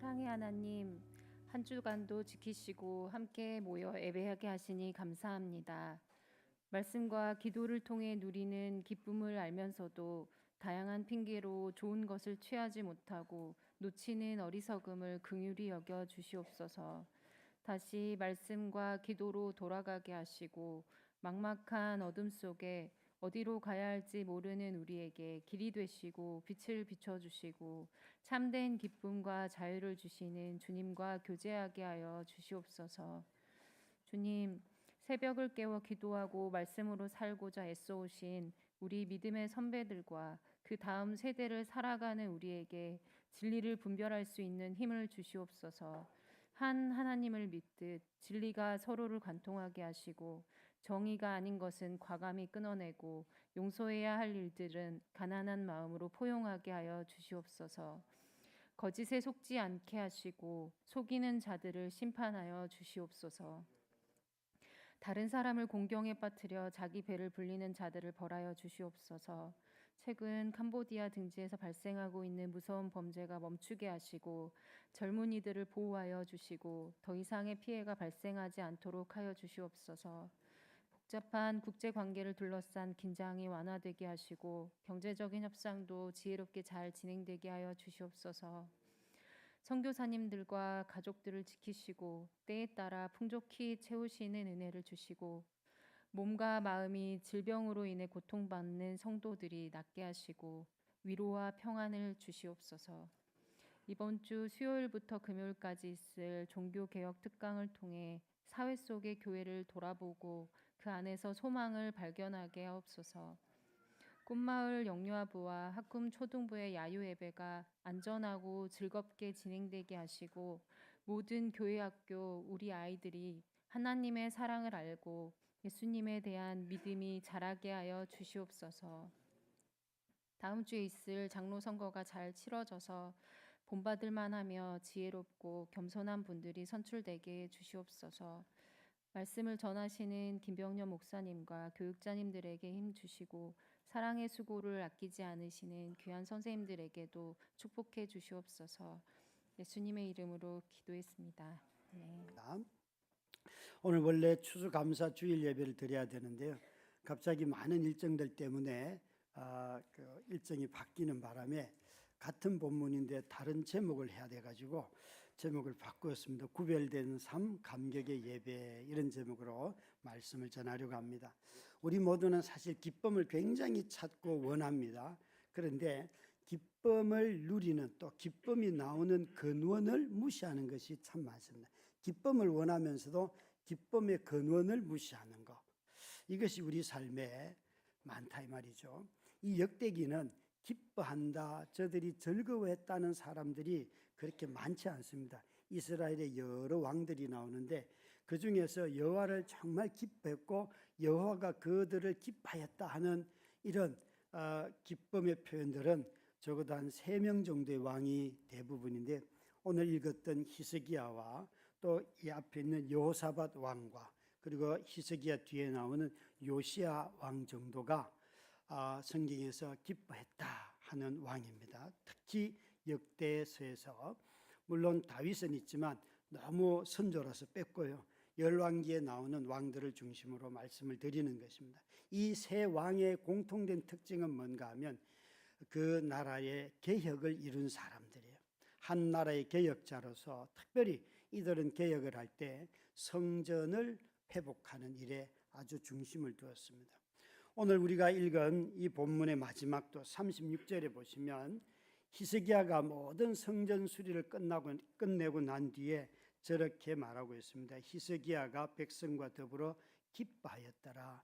사랑의 하나님, 한 주간도 지키시고 함께 모여 예배하게 하시니 감사합니다. 말씀과 기도를 통해 누리는 기쁨을 알면서도 다양한 핑계로 좋은 것을 취하지 못하고 놓치는 어리석음을 긍휼히 여겨 주시옵소서. 다시 말씀과 기도로 돌아가게 하시고 막막한 어둠 속에 어디로 가야 할지 모르는 우리에게 길이 되시고 빛을 비춰 주시고 참된 기쁨과 자유를 주시는 주님과 교제하게 하여 주시옵소서. 주님, 새벽을 깨워 기도하고 말씀으로 살고자 애써오신 우리 믿음의 선배들과 그 다음 세대를 살아가는 우리에게 진리를 분별할 수 있는 힘을 주시옵소서. 한 하나님을 믿듯 진리가 서로를 관통하게 하시고 정의가 아닌 것은 과감히 끊어내고 용서해야 할 일들은 가난한 마음으로 포용하게 하여 주시옵소서. 거짓에 속지 않게 하시고 속이는 자들을 심판하여 주시옵소서. 다른 사람을 공경에 빠뜨려 자기 배를 불리는 자들을 벌하여 주시옵소서. 최근 캄보디아 등지에서 발생하고 있는 무서운 범죄가 멈추게 하시고 젊은이들을 보호하여 주시고 더 이상의 피해가 발생하지 않도록 하여 주시옵소서. 복잡한 국제 관계를 둘러싼 긴장이 완화되게 하시고 경제적인 협상도 지혜롭게 잘 진행되게 하여 주시옵소서. 선교사님들과 가족들을 지키시고 때에 따라 풍족히 채우시는 은혜를 주시고 몸과 마음이 질병으로 인해 고통받는 성도들이 낫게 하시고 위로와 평안을 주시옵소서. 이번 주 수요일부터 금요일까지 있을 종교개혁 특강을 통해 사회 속의 교회를 돌아보고 그 안에서 소망을 발견하게 하옵소서. 꽃마을 영유아부와 학금 초등부의 야유 예배가 안전하고 즐겁게 진행되게 하시고 모든 교회 학교 우리 아이들이 하나님의 사랑을 알고 예수님에 대한 믿음이 자라게 하여 주시옵소서. 다음 주에 있을 장로 선거가 잘 치러져서 본받을 만하며 지혜롭고 겸손한 분들이 선출되게 해 주시옵소서. 말씀을 전하시는 김병년 목사님과 교육자님들에게 힘 주시고 사랑의 수고를 아끼지 않으시는 귀한 선생님들에게도 축복해 주시옵소서. 예수님의 이름으로 기도했습니다. 네. 오늘 원래 추수감사 주일 예배를 드려야 되는데요. 갑자기 많은 일정들 때문에 그 일정이 바뀌는 바람에 같은 본문인데 다른 제목을 해야 돼가지고 제목을 바꾸었습니다. 구별된 삶, 감격의 예배, 이런 제목으로 말씀을 전하려고 합니다. 우리 모두는 사실 기쁨을 굉장히 찾고 원합니다. 그런데 기쁨을 누리는, 또 기쁨이 나오는 근원을 무시하는 것이 참 많습니다. 기쁨을 원하면서도 기쁨의 근원을 무시하는 것, 이것이 우리 삶에 많다 이 말이죠. 이 역대기는 기뻐한다, 저들이 즐거워했다는 사람들이 그렇게 많지 않습니다. 이스라엘의 여러 왕들이 나오는데 그 중에서 여호와를 정말 기뻐했고 여호와가 그들을 기뻐했다 하는 이런 기쁨의 표현들은 적어도 한 3명 정도의 왕이 대부분인데, 오늘 읽었던 히스기야와 또 이 앞에 있는 여호사밧 왕과 그리고 히스기야 뒤에 나오는 요시야 왕 정도가 성경에서 기뻐했다 하는 왕입니다. 특히 역대서에서, 물론 다윗은 있지만 너무 선조라서 뺐고요, 열왕기에 나오는 왕들을 중심으로 말씀을 드리는 것입니다. 이 세 왕의 공통된 특징은 뭔가 하면 그 나라의 개혁을 이룬 사람들이에요. 한 나라의 개혁자로서 특별히 이들은 개혁을 할 때 성전을 회복하는 일에 아주 중심을 두었습니다. 오늘 우리가 읽은 이 본문의 마지막도 36절에 보시면 히스기야가 모든 성전 수리를 끝내고 난 뒤에 저렇게 말하고 있습니다. 히스기야가 백성과 더불어 기뻐하였더라.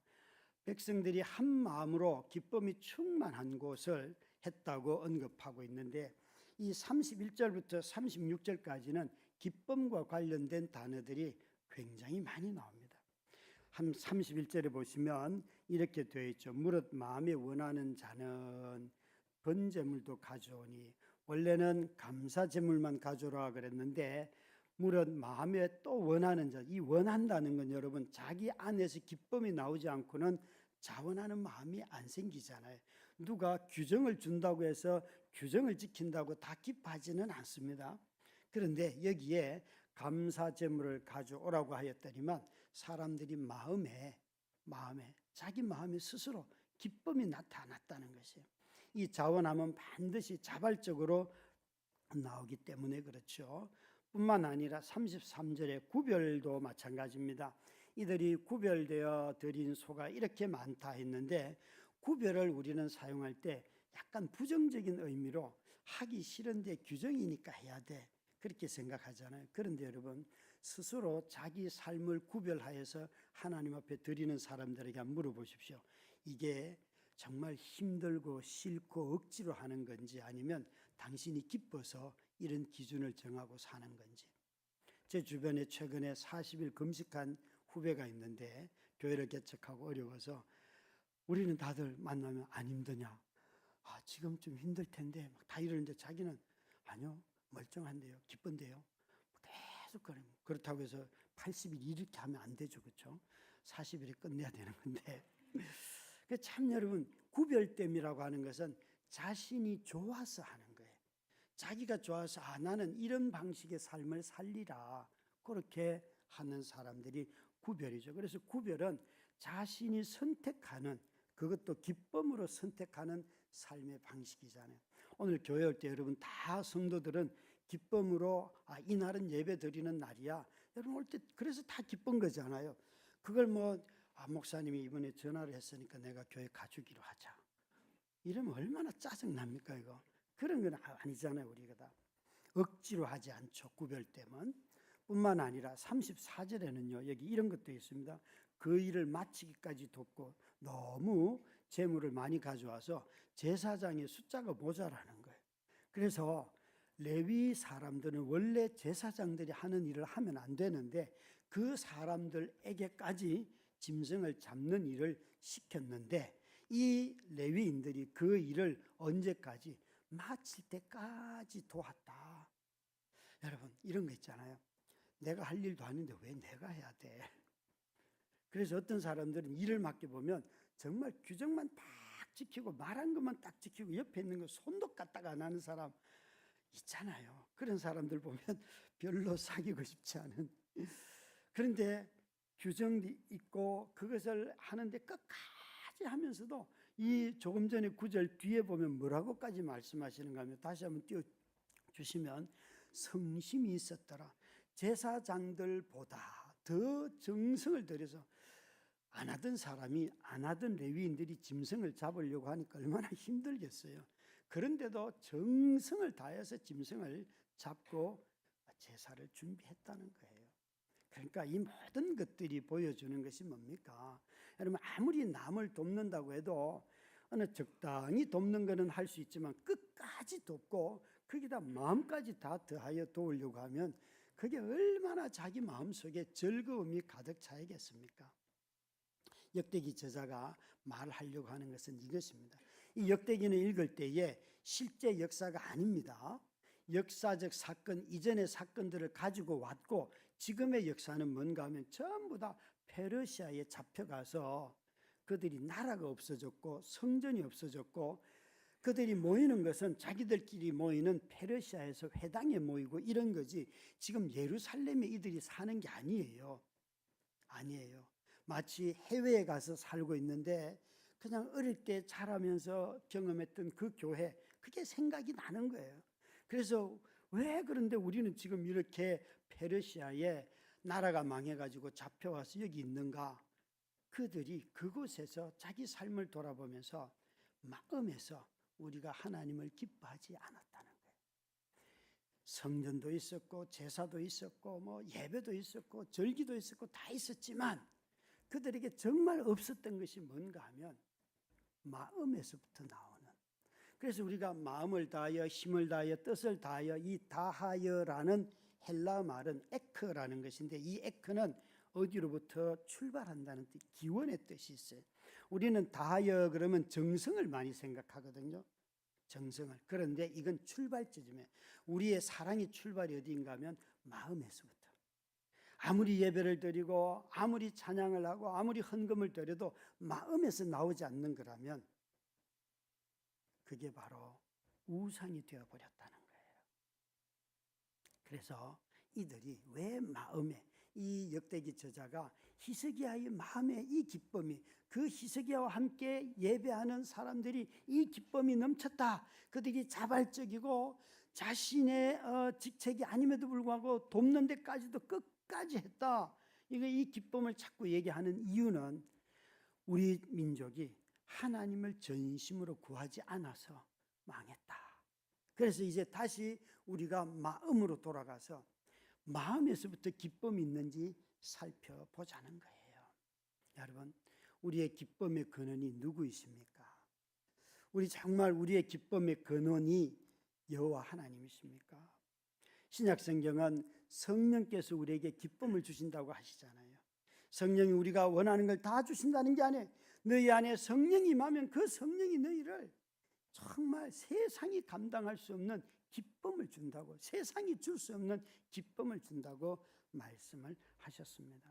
백성들이 한 마음으로 기쁨이 충만한 곳을 했다고 언급하고 있는데, 이 31절부터 36절까지는 기쁨과 관련된 단어들이 굉장히 많이 나옵니다. 한 31절에 보시면 이렇게 되어 있죠. 무릇 마음에 원하는 자는 번제물도 가져오니, 원래는 감사제물만 가져오라 그랬는데 무릇 마음에 또 원하는 자, 이 원한다는 건 여러분 자기 안에서 기쁨이 나오지 않고는 자원하는 마음이 안 생기잖아요. 누가 규정을 준다고 해서 규정을 지킨다고 다 기뻐하지는 않습니다. 그런데 여기에 감사 제물을 가져오라고 하였더니만 사람들이 마음에 자기 마음에 스스로 기쁨이 나타났다는 것이에요. 이 자원함은 반드시 자발적으로 나오기 때문에 그렇죠. 뿐만 아니라 33절의 구별도 마찬가지입니다. 이들이 구별되어 드린 소가 이렇게 많다 했는데, 구별을 우리는 사용할 때 약간 부정적인 의미로 하기 싫은데 규정이니까 해야 돼, 그렇게 생각하잖아요. 그런데 여러분, 스스로 자기 삶을 구별하여서 하나님 앞에 드리는 사람들에게 물어보십시오. 이게 정말 힘들고 싫고 억지로 하는 건지, 아니면 당신이 기뻐서 이런 기준을 정하고 사는 건지. 제 주변에 최근에 40일 금식한 후배가 있는데, 교회를 개척하고 어려워서 우리는 다들 만나면 안 힘드냐, 지금 좀 힘들 텐데 막 다 이러는데, 자기는 아니요, 멀쩡한데요, 기쁜데요, 계속 그렇다고 해서 80일 이렇게 하면 안 되죠, 그렇죠? 40일에 끝내야 되는 건데. 참 여러분, 구별됨이라고 하는 것은 자신이 좋아서 하는 거예요. 자기가 좋아서 나는 이런 방식의 삶을 살리라, 그렇게 하는 사람들이 구별이죠. 그래서 구별은 자신이 선택하는, 그것도 기쁨으로 선택하는 삶의 방식이잖아요. 오늘 교회 올 때 여러분 다 성도들은 기쁨으로 이날은 예배 드리는 날이야, 여러분 올 때 그래서 다 기쁜 거잖아요. 그걸 목사님이 이번에 전화를 했으니까 내가 교회 가주기로 하자, 이러면 얼마나 짜증납니까 이거. 그런 건 아니잖아요. 우리가 다 억지로 하지 않죠, 구별됨은. 뿐만 아니라 34절에는요 여기 이런 것도 있습니다. 그 일을 마치기까지 돕고, 너무 재물을 많이 가져와서 제사장의 숫자가 모자라는 거예요. 그래서 레위 사람들은 원래 제사장들이 하는 일을 하면 안 되는데, 그 사람들에게까지 짐승을 잡는 일을 시켰는데, 이 레위인들이 그 일을 언제까지? 마칠 때까지 도왔다. 여러분, 이런 거 있잖아요. 내가 할 일도 아닌데 왜 내가 해야 돼? 그래서 어떤 사람들은 일을 맡겨보면 정말 규정만 딱 지키고 말한 것만 딱 지키고 옆에 있는 거 손도 까딱 안 하는 사람 있잖아요. 그런 사람들 보면 별로 사귀고 싶지 않은. 그런데 규정이 있고 그것을 하는데 끝까지 하면서도, 이 조금 전에 9절 뒤에 보면 뭐라고까지 말씀하시는가 하면, 다시 한번 띄워주시면, 성심이 있었더라. 제사장들보다 더 정성을 들여서, 안 하던 사람이, 안 하던 레위인들이 짐승을 잡으려고 하니까 얼마나 힘들겠어요. 그런데도 정성을 다해서 짐승을 잡고 제사를 준비했다는 거예요. 그러니까 이 모든 것들이 보여주는 것이 뭡니까? 여러분, 아무리 남을 돕는다고 해도 어느 적당히 돕는 것은 할 수 있지만, 끝까지 돕고 거기다 마음까지 다 더하여 도우려고 하면 그게 얼마나 자기 마음속에 즐거움이 가득 차이겠습니까? 역대기 저자가 말하려고 하는 것은 이것입니다. 이 역대기는 읽을 때에 실제 역사가 아닙니다. 역사적 사건, 이전의 사건들을 가지고 왔고, 지금의 역사는 뭔가 하면 전부 다 페르시아에 잡혀가서 그들이 나라가 없어졌고 성전이 없어졌고, 그들이 모이는 것은 자기들끼리 모이는 페르시아에서 회당에 모이고 이런 거지, 지금 예루살렘에 이들이 사는 게 아니에요. 마치 해외에 가서 살고 있는데 그냥 어릴 때 자라면서 경험했던 그 교회, 그게 생각이 나는 거예요. 그래서 왜 그런데 우리는 지금 이렇게 페르시아에 나라가 망해가지고 잡혀와서 여기 있는가? 그들이 그곳에서 자기 삶을 돌아보면서 마음에서 우리가 하나님을 기뻐하지 않았다는 거예요. 성전도 있었고 제사도 있었고 예배도 있었고 절기도 있었고 다 있었지만, 그들에게 정말 없었던 것이 뭔가 하면 마음에서부터 나오는. 그래서 우리가 마음을 다하여 힘을 다하여 뜻을 다하여, 이 다하여라는 헬라 말은 에크라는 것인데, 이 에크는 어디로부터 출발한다는 뜻, 기원의 뜻이 있어요. 우리는 다하여 그러면 정성을 많이 생각하거든요. 정성을. 그런데 이건 출발점이에요. 우리의 사랑의 출발이 어디인가 하면 마음에서부터. 아무리 예배를 드리고 아무리 찬양을 하고 아무리 헌금을 드려도 마음에서 나오지 않는 거라면 그게 바로 우상이 되어버렸다는 거예요. 그래서 이들이 왜 마음에, 이 역대기 저자가 히스기야의 마음에 이 기쁨이, 그 히스기야와 함께 예배하는 사람들이 이 기쁨이 넘쳤다. 그들이 자발적이고 자신의 직책이 아님에도 불구하고 돕는 데까지도 끝까지 했다. 이 기쁨을 자꾸 얘기하는 이유는 우리 민족이 하나님을 전심으로 구하지 않아서 망했다. 그래서 이제 다시 우리가 마음으로 돌아가서 마음에서부터 기쁨이 있는지 살펴보자는 거예요. 여러분, 우리의 기쁨의 근원이 누구이십니까? 우리 정말 우리의 기쁨의 근원이 여호와 하나님이십니까? 신약 성경은 성령께서 우리에게 기쁨을 주신다고 하시잖아요. 성령이 우리가 원하는 걸 다 주신다는 게 아니에요. 너희 안에 성령이 임하면 그 성령이 너희를 정말 세상이 감당할 수 없는 기쁨을 준다고, 세상이 줄 수 없는 기쁨을 준다고 말씀을 하셨습니다.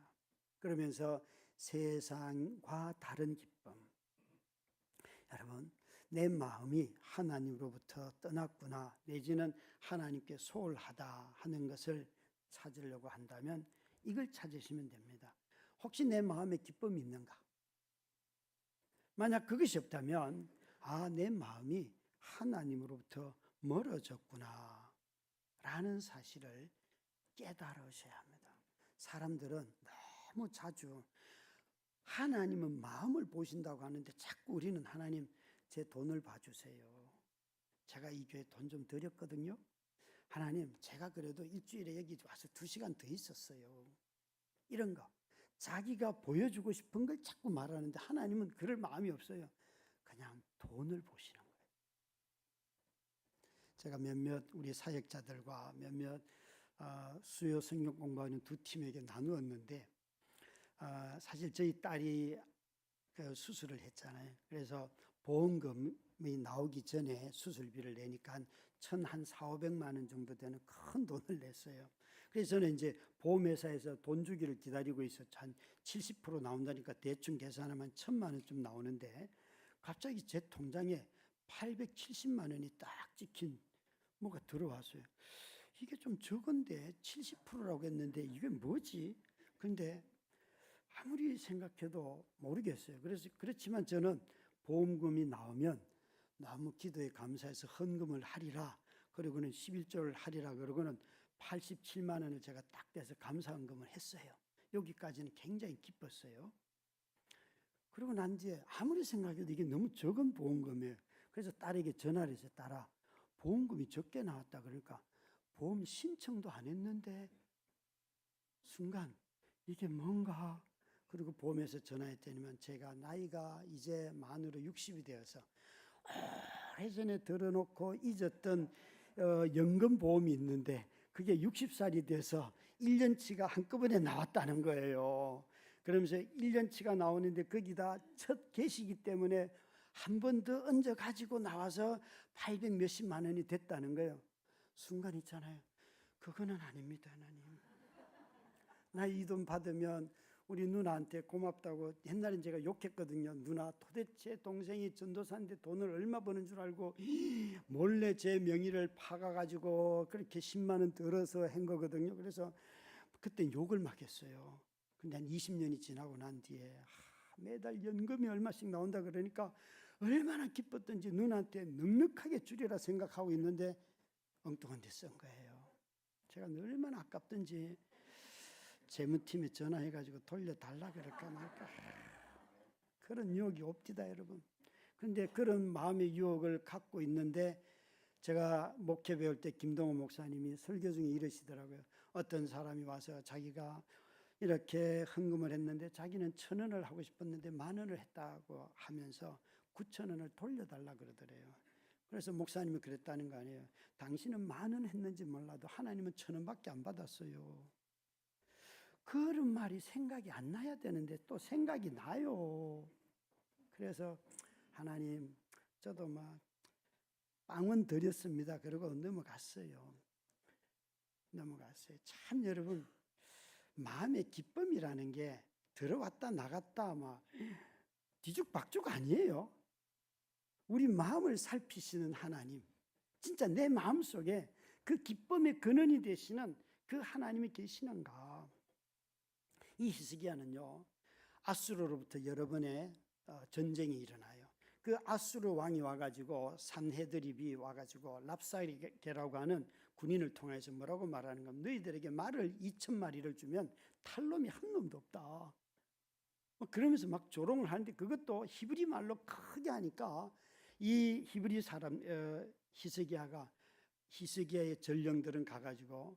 그러면서 세상과 다른 기쁨, 여러분, 내 마음이 하나님으로부터 떠났구나, 내지는 하나님께 소홀하다 하는 것을 찾으려고 한다면 이걸 찾으시면 됩니다. 혹시 내 마음에 기쁨이 있는가? 만약 그것이 없다면 내 마음이 하나님으로부터 멀어졌구나 라는 사실을 깨달으셔야 합니다. 사람들은 너무 자주 하나님은 마음을 보신다고 하는데 자꾸 우리는 하나님 제 돈을 봐주세요. 제가 이 교회 돈 좀 드렸거든요. 하나님 제가 그래도 일주일에 여기 와서 2시간 더 있었어요. 이런 거 자기가 보여주고 싶은 걸 자꾸 말하는데 하나님은 그럴 마음이 없어요. 그냥 돈을 보시는 거예요. 제가 몇몇 우리 사역자들과 몇몇 수요 성경 공부하는 두 팀에게 나누었는데 사실 저희 딸이 그 수술을 했잖아요. 그래서 보험금이 나오기 전에 수술비를 내니까 한 400~500만 원 정도 되는 큰 돈을 냈어요. 그래서 저는 이제 보험회사에서 돈 주기를 기다리고 있었죠. 한 70% 나온다니까 대충 계산하면 1000만 원쯤 나오는데 갑자기 제 통장에 870만 원이 딱 찍힌 뭐가 들어왔어요. 이게 좀 적은데 70%라고 했는데 이게 뭐지? 근데 아무리 생각해도 모르겠어요. 그래서 그렇지만 저는 보험금이 나오면 너무 기도에 감사해서 헌금을 하리라. 그리고는 11조를 하리라. 그러고는 87만 원을 제가 딱 떼서 감사헌금을 했어요. 여기까지는 굉장히 기뻤어요. 그러고 난 뒤에 아무리 생각해도 이게 너무 적은 보험금이에요. 그래서 딸에게 전화를 해서 딸아, 보험금이 적게 나왔다. 그러니까 보험 신청도 안 했는데 순간 이게 뭔가, 그리고 보험에서 전화했더니만 제가 나이가 이제 만으로 60이 되어서 오래전에 들어놓고 잊었던 연금보험이 있는데 그게 60살이 돼서 1년치가 한꺼번에 나왔다는 거예요. 그러면서 1년치가 나오는데 거기다 첫 개시기 때문에 한 번 더 얹어 가지고 나와서 800 몇십만 원이 됐다는 거예요. 순간 있잖아요. 그거는 아닙니다, 하나님. 나 이 돈 받으면 우리 누나한테 고맙다고 옛날엔 제가 욕했거든요. 누나 도대체 동생이 전도사인데 돈을 얼마 버는 줄 알고 몰래 제 명의를 파가가지고 그렇게 10만 원 들어서 한 거거든요. 그래서 그때 욕을 막 했어요. 근데 한 20년이 지나고 난 뒤에 매달 연금이 얼마씩 나온다 그러니까 얼마나 기뻤던지 누나한테 넉넉하게 주리라 생각하고 있는데 엉뚱한 데 쓴 거예요. 제가 얼마나 아깝던지 재무팀에 전화해가지고 돌려달라 그럴까 말까 그런 유혹이 없디다 여러분. 그런데 그런 마음의 유혹을 갖고 있는데 제가 목회 배울 때 김동호 목사님이 설교 중에 이러시더라고요. 어떤 사람이 와서 자기가 이렇게 헌금을 했는데 자기는 1000원을 하고 싶었는데 10,000원을 했다고 하면서 9,000원을 돌려달라 그러더래요. 그래서 목사님이 그랬다는 거 아니에요. 당신은 10,000원 했는지 몰라도 하나님은 1,000원밖에 안 받았어요. 그런 말이 생각이 안 나야 되는데 또 생각이 나요. 그래서 하나님 저도 막 빵은 드렸습니다. 그러고 넘어갔어요. 참 여러분, 마음의 기쁨이라는 게 들어왔다 나갔다 막 뒤죽박죽 아니에요. 우리 마음을 살피시는 하나님, 진짜 내 마음속에 그 기쁨의 근원이 되시는 그 하나님이 계시는가? 이 히스기야는요, 아수르로부터 여러 번의 전쟁이 일어나요. 그 아수르 왕이 와가지고 산헤드립이 와가지고 랍사게라고 하는 군인을 통해서 뭐라고 말하는 겁니다. 너희들에게 말을 2,000마리를 주면 탈 놈이 한 놈도 없다. 그러면서 막 조롱을 하는데 그것도 히브리 말로 크게 하니까 이 히브리 사람 히스기야의 전령들은 가가지고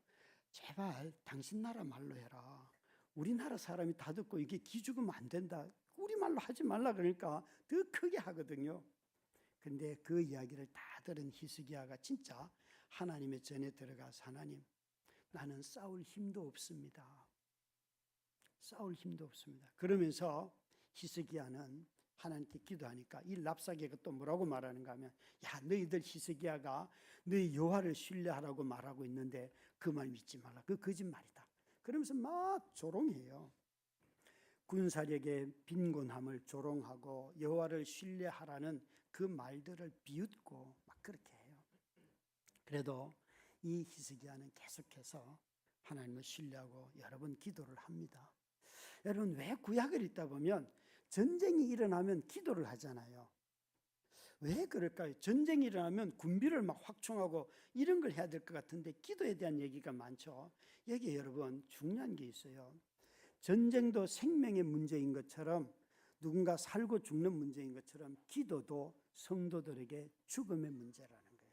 제발 당신 나라 말로 해라. 우리나라 사람이 다 듣고 이게 기죽으면 안 된다. 우리 말로 하지 말라 그러니까 더 크게 하거든요. 근데 그 이야기를 다 들은 히스기야가 진짜 하나님의 전에 들어가서 하나님, 나는 싸울 힘도 없습니다. 싸울 힘도 없습니다. 그러면서 히스기야는 하나님께 기도하니까 이 랍사게가 또 뭐라고 말하는가 하면, 야, 너희들 히스기야가 너희 여호와를 신뢰하라고 말하고 있는데 그 말 믿지 말라. 그 거짓말이다. 그러면서 막 조롱해요. 군사력의 빈곤함을 조롱하고 여호와를 신뢰하라는 그 말들을 비웃고 막 그렇게 해요. 그래도 이 히스기야는 계속해서 하나님을 신뢰하고 여러 번 기도를 합니다. 여러분, 왜 구약을 읽다 보면 전쟁이 일어나면 기도를 하잖아요. 왜 그럴까요? 전쟁이 일어나면 군비를 막 확충하고 이런 걸 해야 될 것 같은데 기도에 대한 얘기가 많죠. 여기에 여러분 중요한 게 있어요. 전쟁도 생명의 문제인 것처럼, 누군가 살고 죽는 문제인 것처럼 기도도 성도들에게 죽음의 문제라는 거예요.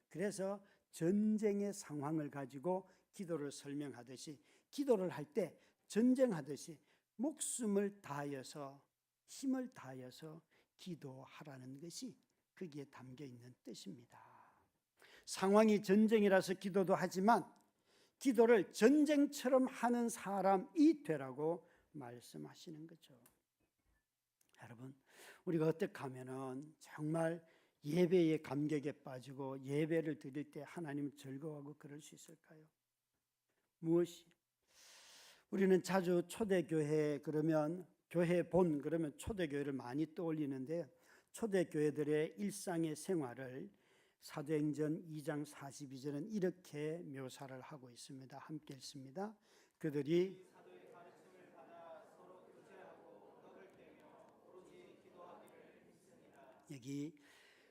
그래서 전쟁의 상황을 가지고 기도를 설명하듯이, 기도를 할 때 전쟁하듯이 목숨을 다하여서, 힘을 다하여서 기도하라는 것이 거기에 담겨 있는 뜻입니다. 상황이 전쟁이라서 기도도 하지만 기도를 전쟁처럼 하는 사람이 되라고 말씀하시는 거죠. 여러분, 우리가 어떻게 하면은 정말 예배의 감격에 빠지고 예배를 드릴 때 하나님을 즐거워하고 그럴 수 있을까요? 무엇이? 우리는 자주 초대교회 그러면 교회 본 그러면 초대교회를 많이 떠올리는데, 초대교회들의 일상의 생활을 사도행전 2장 42절은 이렇게 묘사를 하고 있습니다. 함께 읽습니다. 그들이 사도의 가르침을 받아 서로 교제하고 떡을 떼며 오로지 기도하기를 힘쓰니라. 여기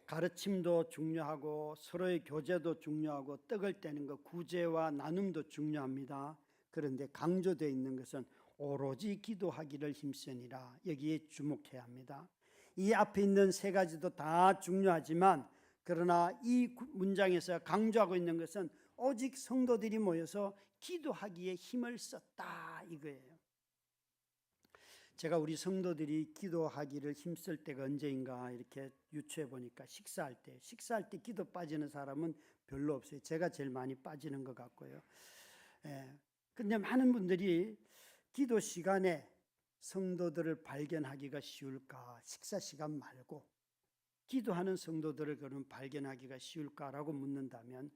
가르침도 중요하고 서로의 교제도 중요하고 떡을 떼는 것, 구제와 나눔도 중요합니다. 그런데 강조되어 있는 것은 오로지 기도하기를 힘쓰니라. 여기에 주목해야 합니다. 이 앞에 있는 세 가지도 다 중요하지만, 그러나 이 문장에서 강조하고 있는 것은 오직 성도들이 모여서 기도하기에 힘을 썼다 이거예요. 제가 우리 성도들이 기도하기를 힘쓸 때가 언제인가 이렇게 유추해 보니까 식사할 때 기도 빠지는 사람은 별로 없어요. 제가 제일 많이 빠지는 것 같고요. 근데 많은 분들이 기도 시간에 성도들을 발견하기가 쉬울까? 식사 시간 말고 기도하는 성도들을 그럼 발견하기가 쉬울까라고 묻는다면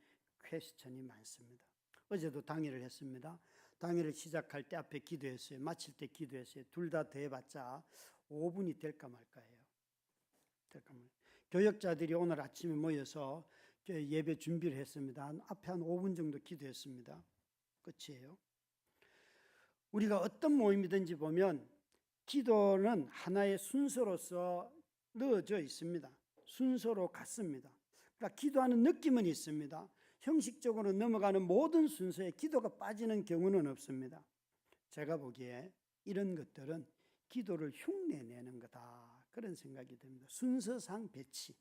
퀘스천이 많습니다. 어제도 당일을 했습니다. 당일을 시작할 때 앞에 기도했어요. 마칠 때 기도했어요. 둘 다 더해봤자 5분이 될까 말까예요. 교역자들이 오늘 아침에 모여서 예배 준비를 했습니다. 앞에 한 5분 정도 기도했습니다. 끝이에요. 우리가 어떤 모임이든지 보면 기도는 하나의 순서로서 넣어져 있습니다. 순서로 같습니다. 그러니까 기도하는 느낌은 있습니다. 형식적으로 넘어가는 모든 순서에 기도가 빠지는 경우는 없습니다. 제가 보기에 이런 것들은 기도를 흉내내는 거다, 그런 생각이 듭니다. 순서상 배치.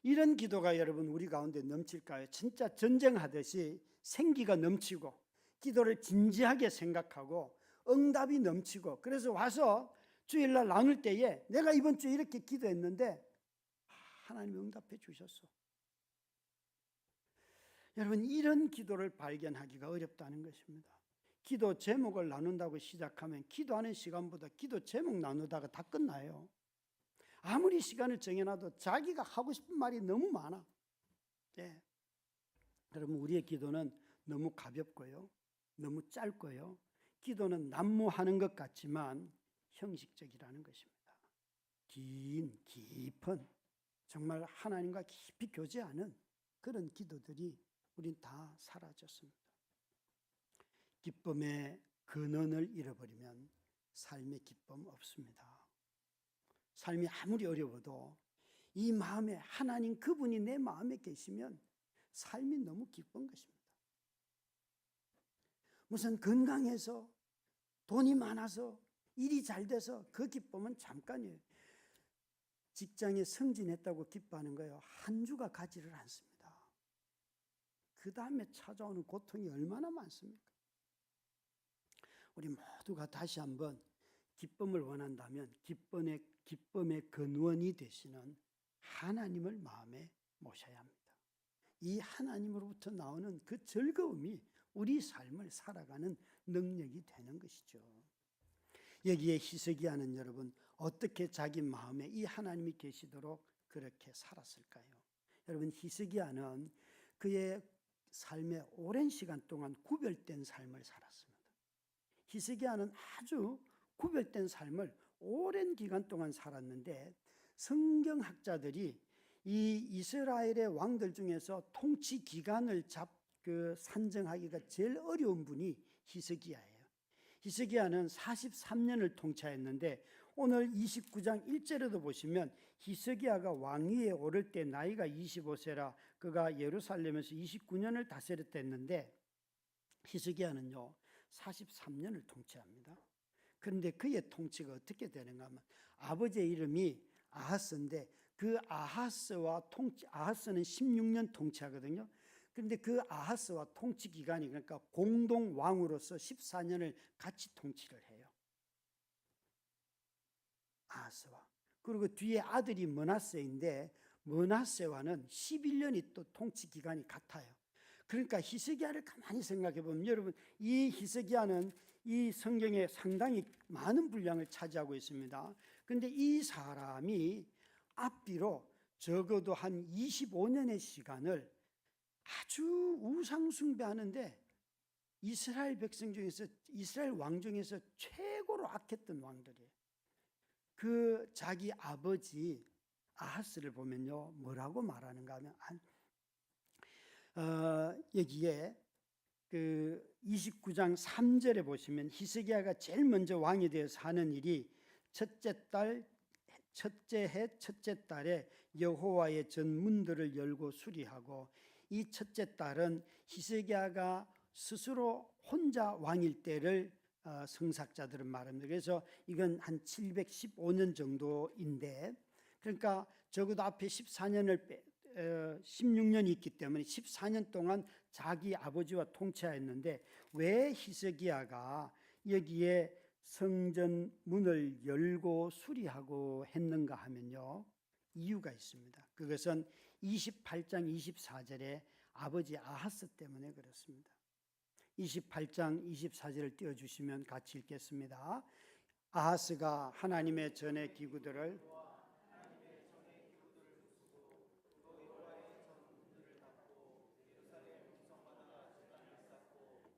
이런 기도가 여러분 우리 가운데 넘칠까요? 진짜 전쟁하듯이 생기가 넘치고 기도를 진지하게 생각하고 응답이 넘치고, 그래서 와서 주일날 나눌 때에 내가 이번 주에 이렇게 기도했는데 하나님이 응답해 주셨어. 여러분, 이런 기도를 발견하기가 어렵다는 것입니다. 기도 제목을 나눈다고 시작하면 기도하는 시간보다 기도 제목 나누다가 다 끝나요. 아무리 시간을 정해놔도 자기가 하고 싶은 말이 너무 많아. 여러분, 우리의 기도는 너무 가볍고요, 너무 짧고요, 기도는 난무하는 것 같지만 형식적이라는 것입니다. 깊은 정말 하나님과 깊이 교제하는 그런 기도들이 우린 다 사라졌습니다. 기쁨의 근원을 잃어버리면 삶의 기쁨 없습니다. 삶이 아무리 어려워도 이 마음에 하나님 그분이 내 마음에 계시면 삶이 너무 기쁜 것입니다. 무슨 건강해서 돈이 많아서 일이 잘 돼서 그 기쁨은 잠깐이에요. 직장에 승진했다고 기뻐하는 거예요. 한 주가 가지를 않습니다. 그 다음에 찾아오는 고통이 얼마나 많습니까? 우리 모두가 다시 한번 기쁨을 원한다면 기쁨의 근원이 되시는 하나님을 마음에 모셔야 합니다. 이 하나님으로부터 나오는 그 즐거움이 우리 삶을 살아가는 능력이 되는 것이죠. 여기에 히스기야는 여러분 어떻게 자기 마음에 이 하나님이 계시도록 그렇게 살았을까요? 여러분 히스기야는 그의 삶에 오랜 시간 동안 구별된 삶을 살았습니다. 히스기야는 아주 구별된 삶을 오랜 기간 동안 살았는데 성경학자들이 이 이스라엘의 왕들 중에서 통치 기간을 산정하기가 제일 어려운 분이 히스기야예요. 히스기야는 43년을 통치했는데 오늘 29장 1절에도 보시면 히스기야가 왕위에 오를 때 나이가 25세라 그가 예루살렘에서 29년을 다스렸댔는데 히스기야는요 43년을 통치합니다. 그런데 그의 통치가 어떻게 되는가 하면 아버지의 이름이 아하스인데 그 아하스는 16년 통치하거든요. 그런데 그 아하스와 통치 기간이 그러니까 공동 왕으로서 14년을 같이 통치를 해요. 아하스와. 그리고 뒤에 아들이 므낫세인데 므낫세와는 11년이 또 통치 기간이 같아요. 그러니까 히스기야를 가만히 생각해 보면 여러분 이 히스기야는 이 성경에 상당히 많은 분량을 차지하고 있습니다. 그런데 이 사람이 앞뒤로 적어도 한 25년의 시간을 아주 우상 숭배하는데 이스라엘 백성 중에서 이스라엘 왕 중에서 최고로 악했던 왕들이에요. 그 자기 아버지 아하스를 보면요 뭐라고 말하는가 하면 여기에 그 29장 3절에 보시면 히스기야가 제일 먼저 왕이 되어서 하는 일이 첫째 해 첫째 달에 여호와의 전문들을 열고 수리하고 이 첫째 달은 히스기야가 스스로 혼자 왕일 때를 성삭자들은 말합니다. 그래서 이건 한 715년 정도인데 그러니까 적어도 앞에 16년이 있기 때문에 14년 동안 자기 아버지와 통치하였는데 왜 히스기야가 여기에 성전 문을 열고 수리하고 했는가 하면요 이유가 있습니다. 그것은 28장 24절에 아버지 아하스 때문에 그렇습니다. 28장 24절을 띄워주시면 같이 읽겠습니다. 아하스가 하나님의 전의 기구들을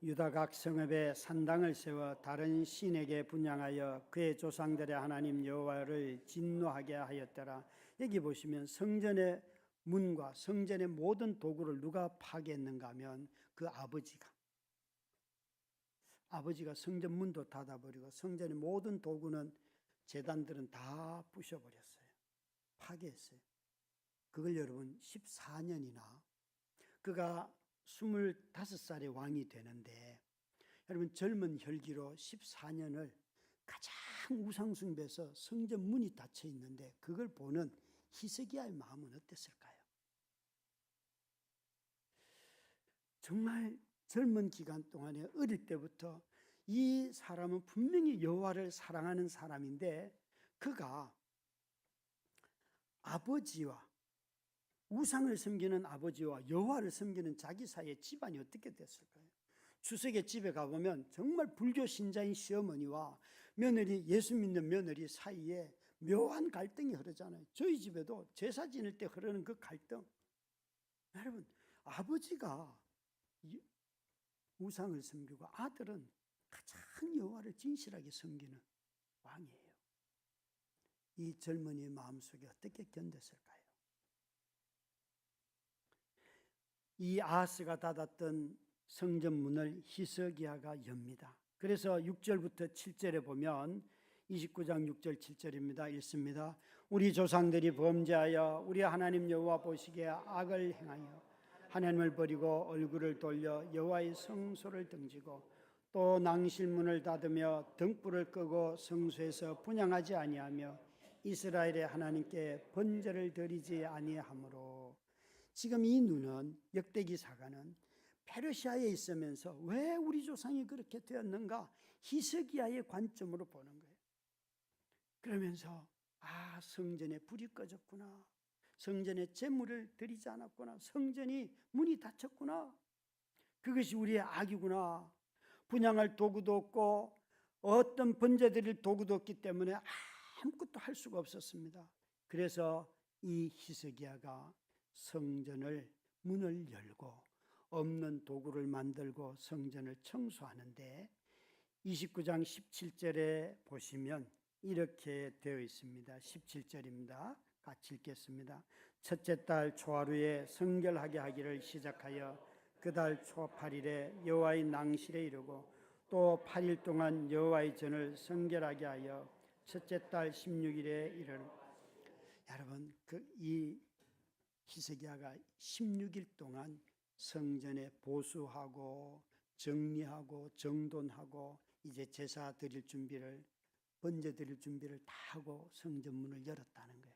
유다 각 성읍에 산당을 세워 다른 신에게 분향하여 그의 조상들의 하나님 여호와를 진노하게 하였더라. 여기 보시면 성전의 문과 성전의 모든 도구를 누가 파괴했는가 하면 그 아버지가 성전 문도 닫아버리고 성전의 모든 도구는 제단들은 다 부셔버렸어요. 파괴했어요. 그걸 여러분 14년이나 그가 25살의 왕이 되는데 여러분 젊은 혈기로 14년을 가장 우상숭배해서 성전 문이 닫혀 있는데 그걸 보는 히스기야의 마음은 어땠을까요? 정말 젊은 기간 동안에 어릴 때부터 이 사람은 분명히 여호와를 사랑하는 사람인데 그가 아버지와 우상을 섬기는 아버지와 여호와를 섬기는 자기 사이의 집안이 어떻게 됐을까요? 추석에 집에 가보면 정말 불교 신자인 시어머니와 며느리 예수 믿는 며느리 사이에 묘한 갈등이 흐르잖아요. 저희 집에도 제사 지낼 때 흐르는 그 갈등. 여러분 아버지가 우상을 섬기고 아들은 가장 여호와를 진실하게 섬기는 왕이에요. 이 젊은이의 마음속에 어떻게 견뎠을까요? 이 아하스가 닫았던 성전 문을 히스기야가 엽니다. 그래서 6절부터 7절에 보면 29장 6절 7절입니다. 읽습니다. 우리 조상들이 범죄하여 우리 하나님 여호와 보시기에 악을 행하여 하나님을 버리고 얼굴을 돌려 여호와의 성소를 등지고 또 낭실문을 닫으며 등불을 끄고 성소에서 분향하지 아니하며 이스라엘의 하나님께 번제를 드리지 아니하므로. 지금 이 눈은 역대기사가는 페르시아에 있으면서 왜 우리 조상이 그렇게 되었는가 히스기야의 관점으로 보는 거예요. 그러면서 성전에 불이 꺼졌구나, 성전에 제물을 드리지 않았구나, 성전이 문이 닫혔구나, 그것이 우리의 악이구나. 분향할 도구도 없고 어떤 번제 드릴 도구도 없기 때문에 아무것도 할 수가 없었습니다. 그래서 이 히스기야가 성전을 문을 열고 없는 도구를 만들고 성전을 청소하는데 29장 17절에 보시면 이렇게 되어 있습니다. 17절입니다. 같이 읽겠습니다. 첫째 달 초하루에 성결하게 하기를 시작하여 그 달 초 8일에 여호와의 낭실에 이르고 또 8일 동안 여호와의 전을 성결하게 하여 첫째 달 16일에 이르는. 여러분, 이 히스기야가 16일 동안 성전에 보수하고 정리하고 정돈하고 이제 제사 드릴 준비를, 번제 드릴 준비를 다 하고 성전 문을 열었다는 거예요.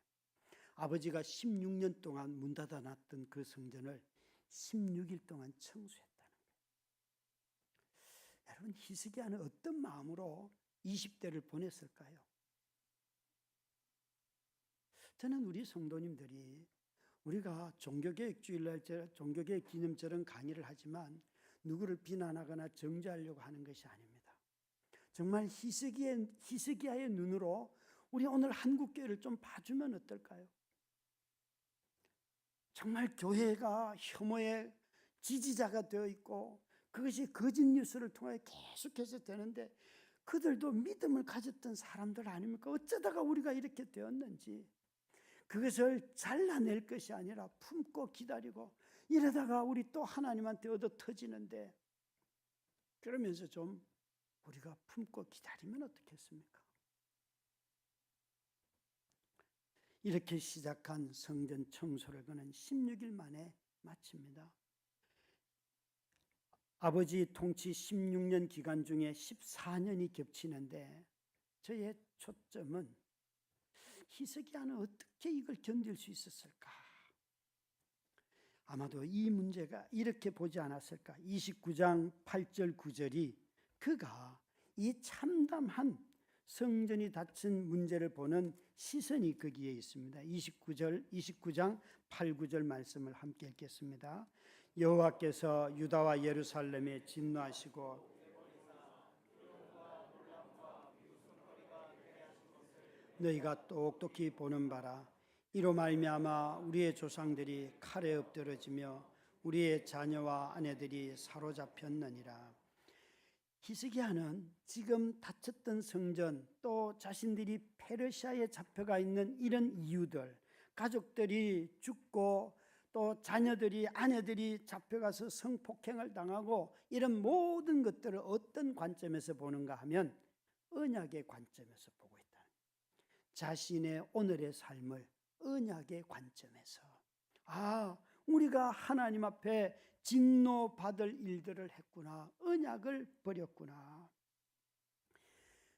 아버지가 16년 동안 문 닫아 놨던 그 성전을 16일 동안 청소했다는 거예요. 여러분, 히스기야는 어떤 마음으로 20대를 보냈을까요? 저는 우리 성도님들이 우리가 종교개혁 주일날 종교개혁 기념절은 강의를 하지만 누구를 비난하거나 정죄하려고 하는 것이 아닙니다. 정말 히스기야의 눈으로 우리 오늘 한국교회를 좀 봐주면 어떨까요? 정말 교회가 혐오의 지지자가 되어 있고 그것이 거짓 뉴스를 통해 계속해서 되는데 그들도 믿음을 가졌던 사람들 아닙니까? 어쩌다가 우리가 이렇게 되었는지 그것을 잘라낼 것이 아니라 품고 기다리고 이러다가 우리 또 하나님한테 얻어 터지는데, 그러면서 좀 우리가 품고 기다리면 어떻겠습니까? 이렇게 시작한 성전 청소를 그는 16일 만에 마칩니다. 아버지 통치 16년 기간 중에 14년이 겹치는데 저의 초점은 히스기야는 어떻게 이걸 견딜 수 있었을까? 아마도 이 문제가 이렇게 보지 않았을까? 29장 8절 9절이 그가 이 참담한 성전이 닫힌 문제를 보는 시선이 거기에 있습니다. 29장 8, 9절 말씀을 함께 읽겠습니다. 여호와께서 유다와 예루살렘에 진노하시고 너희가 똑똑히 보는 바라. 이로 말미암아 우리의 조상들이 칼에 엎드러지며 우리의 자녀와 아내들이 사로잡혔느니라. 히스기야는 지금 닫혔던 성전, 또 자신들이 페르시아에 잡혀가 있는 이런 이유들, 가족들이 죽고 또 자녀들이, 아내들이 잡혀가서 성폭행을 당하고 이런 모든 것들을 어떤 관점에서 보는가 하면 언약의 관점에서 보고 있다. 자신의 오늘의 삶을 언약의 관점에서, 우리가 하나님 앞에 진노받을 일들을 했구나, 언약을 버렸구나.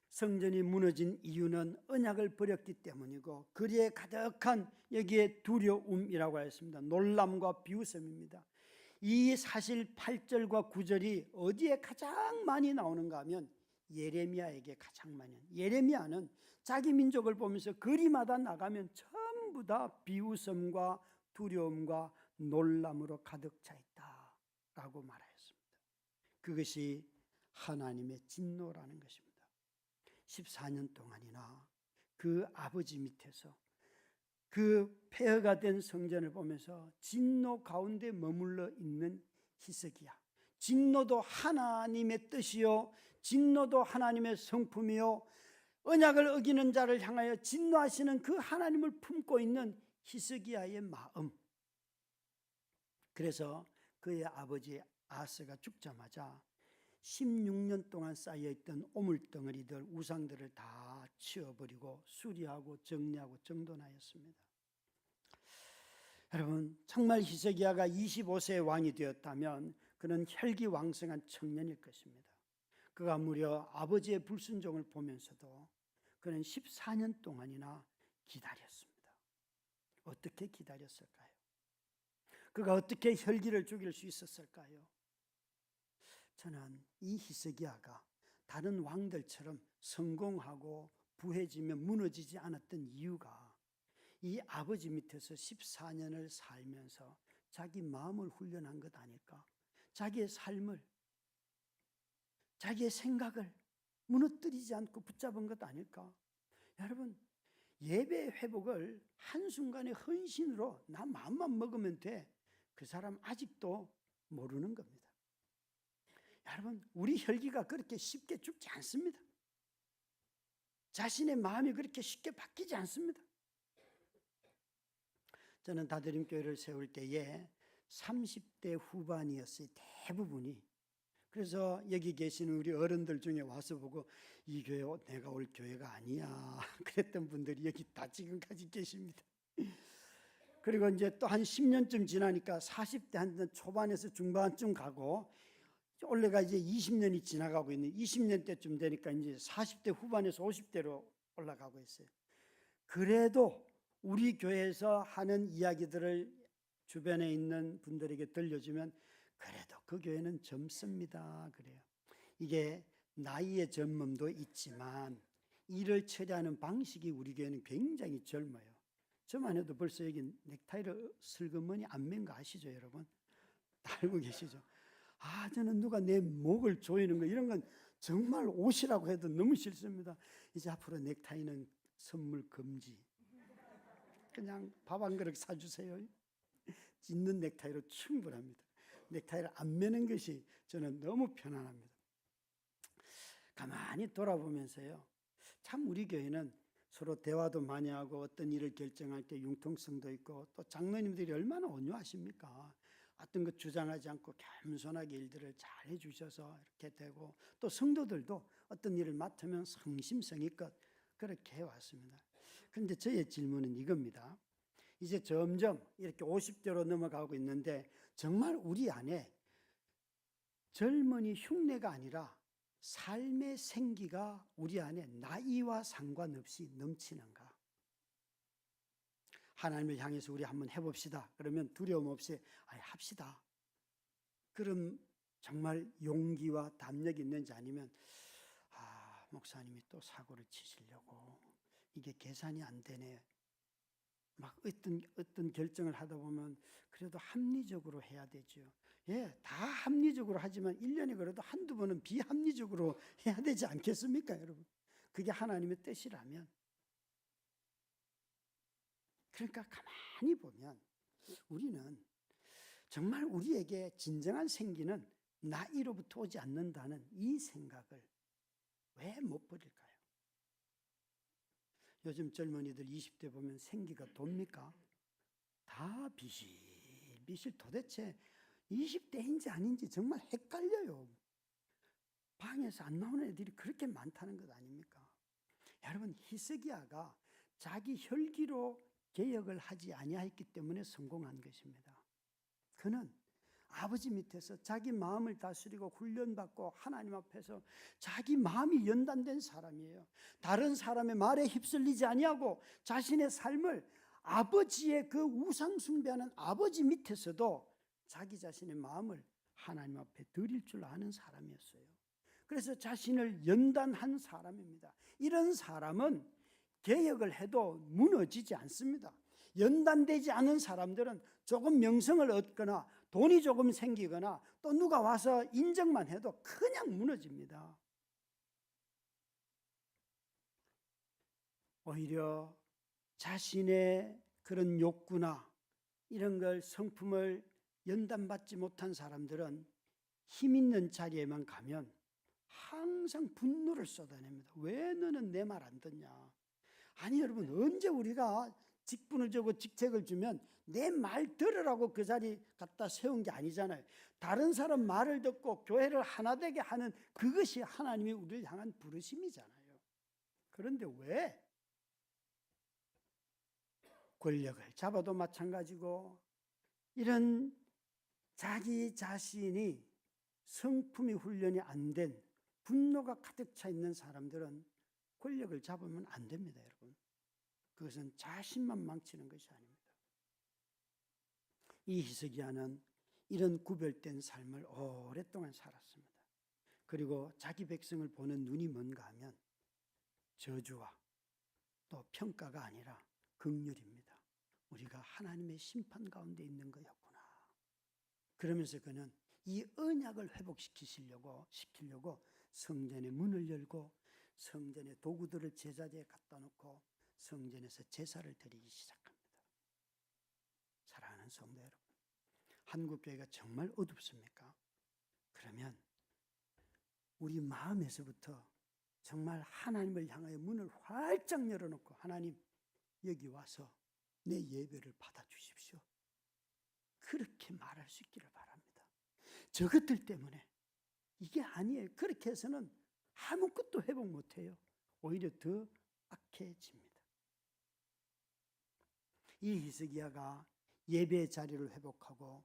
성전이 무너진 이유는 언약을 버렸기 때문이고 그리에 가득한 여기에 두려움이라고 했습니다. 놀람과 비웃음입니다. 이 사실 8절과 9절이 어디에 가장 많이 나오는가 하면 예레미야에게 가장 많이. 예레미야는 자기 민족을 보면서 거리마다 나가면 전부 다 비웃음과 두려움과 놀람으로 가득 차 있다라고 말하였습니다. 그것이 하나님의 진노라는 것입니다. 14년 동안이나 그 아버지 밑에서 그 폐허가 된 성전을 보면서 진노 가운데 머물러 있는 히스기야. 진노도 하나님의 뜻이요, 진노도 하나님의 성품이요, 언약을 어기는 자를 향하여 진노하시는 그 하나님을 품고 있는 히스기야의 마음. 그래서 그의 아버지 아스가 죽자마자 16년 동안 쌓여있던 오물덩어리들, 우상들을 다 치워버리고 수리하고 정리하고 정돈하였습니다. 여러분, 정말 히스기야가 25세의 왕이 되었다면 그는 혈기왕성한 청년일 것입니다. 그가 무려 아버지의 불순종을 보면서도 그는 14년 동안이나 기다렸습니다. 어떻게 기다렸을까요? 그가 어떻게 혈기를 죽일 수 있었을까요? 저는 이 히스기야가 다른 왕들처럼 성공하고 부해지며 무너지지 않았던 이유가 이 아버지 밑에서 14년을 살면서 자기 마음을 훈련한 것 아닐까? 자기의 삶을, 자기의 생각을 무너뜨리지 않고 붙잡은 것 아닐까? 여러분, 예배 회복을 한순간의 헌신으로 나 마음만 먹으면 돼. 그 사람 아직도 모르는 겁니다. 여러분, 우리 혈기가 그렇게 쉽게 죽지 않습니다. 자신의 마음이 그렇게 쉽게 바뀌지 않습니다. 저는 다드림교회를 세울 때에 30대 후반이었어요. 대부분이. 그래서 여기 계시는 우리 어른들 중에 와서 보고 이 교회 내가 올 교회가 아니야 그랬던 분들이 여기 다 지금까지 계십니다. 그리고 이제 또 한 10년쯤 지나니까 40대 한 초반에서 중반쯤 가고 올해가 이제 20년이 지나가고 있는 20년 때쯤 되니까 이제 40대 후반에서 50대로 올라가고 있어요. 그래도 우리 교회에서 하는 이야기들을 주변에 있는 분들에게 들려주면 그래도 그 교회는 젊습니다. 그래요. 이게 나이의 젊음도 있지만 일을 처리하는 방식이 우리 교회는 굉장히 젊어요. 저만 해도 벌써 여기 넥타이를 슬그머니 안 맨 거 아시죠, 여러분? 알고 계시죠? 아, 저는 누가 내 목을 조이는 거 이런 건 정말 옷이라고 해도 너무 싫습니다. 이제 앞으로 넥타이는 선물 금지. 그냥 밥 한 그릇 사주세요. 있는 넥타이로 충분합니다. 넥타이를 안 매는 것이 저는 너무 편안합니다. 가만히 돌아보면서요, 참 우리 교회는 서로 대화도 많이 하고 어떤 일을 결정할 때 융통성도 있고 또 장로님들이 얼마나 온유하십니까? 어떤 것 주장하지 않고 겸손하게 일들을 잘 해주셔서 이렇게 되고 또 성도들도 어떤 일을 맡으면 성심성의껏 그렇게 해왔습니다. 그런데 저의 질문은 이겁니다. 이제 점점 이렇게 50대로 넘어가고 있는데 정말 우리 안에 젊은이 흉내가 아니라 삶의 생기가 우리 안에 나이와 상관없이 넘치는가? 하나님을 향해서 우리 한번 해봅시다. 그러면 두려움 없이 합시다. 그럼 정말 용기와 담력이 있는지 아니면 목사님이 또 사고를 치시려고 이게 계산이 안 되네. 막 어떤 결정을 하다 보면 그래도 합리적으로 해야 되죠. 예, 다 합리적으로 하지만 1년에 그래도 한두 번은 비합리적으로 해야 되지 않겠습니까, 여러분? 그게 하나님의 뜻이라면. 그러니까 가만히 보면 우리는 정말 우리에게 진정한 생기는 나이로부터 오지 않는다는 이 생각을 왜 못 버릴까요? 요즘 젊은이들 20대 보면 생기가 돕니까? 다 비실비실 도대체 20대인지 아닌지 정말 헷갈려요. 방에서 안 나오는 애들이 그렇게 많다는 것 아닙니까? 여러분, 히스기야가 자기 혈기로 개혁을 하지 아니하였기 때문에 성공한 것입니다. 그는 아버지 밑에서 자기 마음을 다스리고 훈련받고 하나님 앞에서 자기 마음이 연단된 사람이에요. 다른 사람의 말에 휩쓸리지 아니하고 자신의 삶을 아버지의 그 우상 숭배하는 아버지 밑에서도 자기 자신의 마음을 하나님 앞에 드릴 줄 아는 사람이었어요. 그래서 자신을 연단한 사람입니다. 이런 사람은 개혁을 해도 무너지지 않습니다. 연단되지 않은 사람들은 조금 명성을 얻거나 돈이 조금 생기거나 또 누가 와서 인정만 해도 그냥 무너집니다. 오히려 자신의 그런 욕구나 이런 걸 성품을 연단받지 못한 사람들은 힘 있는 자리에만 가면 항상 분노를 쏟아냅니다. 왜 너는 내 말 안 듣냐? 아니 여러분, 언제 우리가 직분을 주고 직책을 주면 내 말 들으라고 그 자리 갖다 세운 게 아니잖아요. 다른 사람 말을 듣고 교회를 하나 되게 하는 그것이 하나님이 우리를 향한 부르심이잖아요. 그런데 왜 권력을 잡아도 마찬가지고 이런 자기 자신이 성품이 훈련이 안 된 분노가 가득 차 있는 사람들은 권력을 잡으면 안 됩니다, 여러분. 그것은 자신만 망치는 것이 아닙니다. 이 히스기야는 이런 구별된 삶을 오랫동안 살았습니다. 그리고 자기 백성을 보는 눈이 뭔가 하면 저주와 또 평가가 아니라 긍휼입니다. 우리가 하나님의 심판 가운데 있는 거였구나. 그러면서 그는 이 언약을 회복시키려고 성전의 문을 열고 성전의 도구들을 제자리에 갖다 놓고 성전에서 제사를 드리기 시작합니다. 사랑하는 성도 여러분, 한국교회가 정말 어둡습니까? 그러면 우리 마음에서부터 정말 하나님을 향하여 문을 활짝 열어놓고 하나님 여기 와서 내 예배를 받아주십시오. 그렇게 말할 수 있기를 바랍니다. 저것들 때문에 이게 아니에요. 그렇게 해서는 아무것도 회복 못해요. 오히려 더 악해집니다. 이 히스기야가 예배의 자리를 회복하고